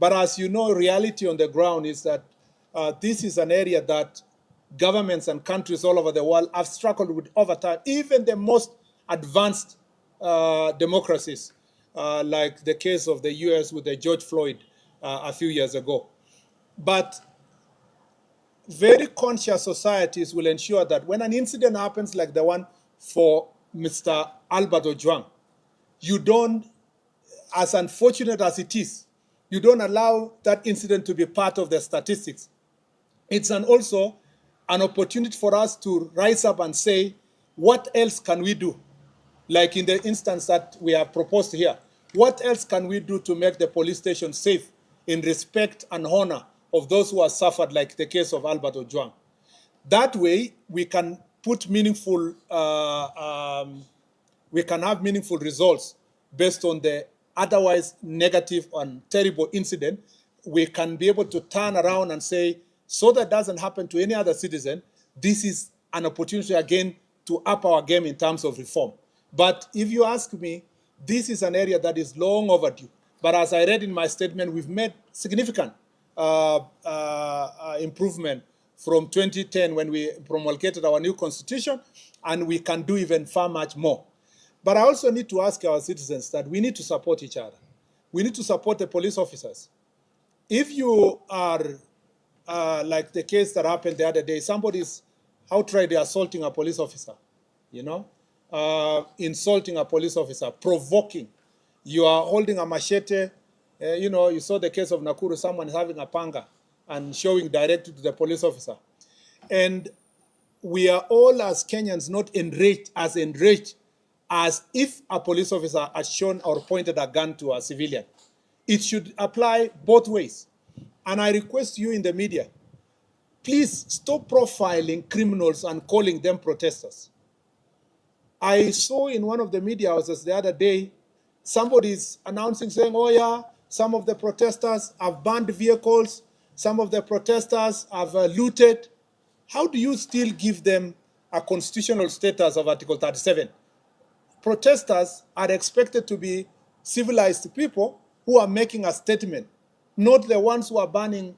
But as you know, reality on the ground is that this is an area that governments and countries all over the world have struggled with over time. Even the most advanced democracies, like the case of the US with the George Floyd a few years ago. But very conscious societies will ensure that when an incident happens like the one for Mr. Albert Ojwang, you don't, as unfortunate as it is, you don't allow that incident to be part of the statistics. It's also an opportunity for us to rise up and say, what else can we do? Like in the instance that we have proposed here, what else can we do to make the police station safe in respect and honor of those who have suffered, like the case of Albert Ojwang? That way, we can put meaningful, we can have meaningful results based on the otherwise negative and terrible incident. We can be able to turn around and say, so that doesn't happen to any other citizen, this is an opportunity again to up our game in terms of reform. But if you ask me, this is an area that is long overdue. But as I read in my statement, we've made significant improvement from 2010 when we promulgated our new constitution, and we can do even far much more. But I also need to ask our citizens that we need to support each other. We need to support the police officers. If you are, like the case that happened the other day, somebody's outright assaulting a police officer, you know, insulting a police officer, provoking. You are holding a machete. You know, you saw the case of Nakuru, someone is having a panga and showing directly to the police officer. And we are all as Kenyans not enraged as if a police officer has shown or pointed a gun to a civilian. It should apply both ways. And I request you in the media, please stop profiling criminals and calling them protesters. I saw in one of the media houses the other day, somebody's announcing, saying, oh yeah, some of the protesters have burned vehicles, some of the protesters have looted. How do you still give them a constitutional status of Article 37? Protesters are expected to be civilized people who are making a statement, not the ones who are burning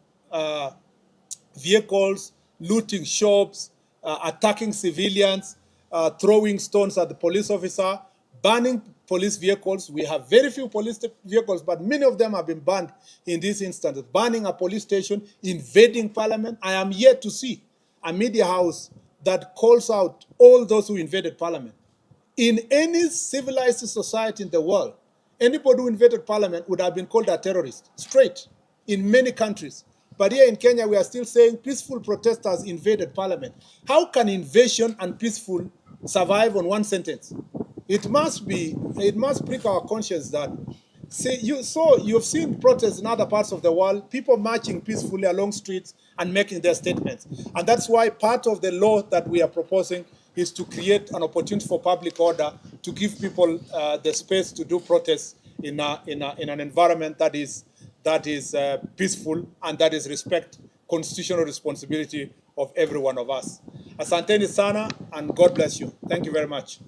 vehicles, looting shops, attacking civilians, throwing stones at the police officer, burning police vehicles. We have very few police vehicles, but many of them have been burned in this instance. Burning a police station, invading parliament. I am yet to see a media house that calls out all those who invaded parliament. In any civilized society in the world, anybody who invaded parliament would have been called a terrorist, straight, in many countries. But here in Kenya, we are still saying peaceful protesters invaded parliament. How can invasion and peaceful survive on one sentence? It must prick our conscience that, see, you've seen protests in other parts of the world, people marching peacefully along streets and making their statements. And that's why part of the law that we are proposing is to create an opportunity for public order to give people the space to do protests in an environment that is peaceful and that is respect constitutional responsibility of every one of us. Asanteni sana and God bless you. Thank you very much.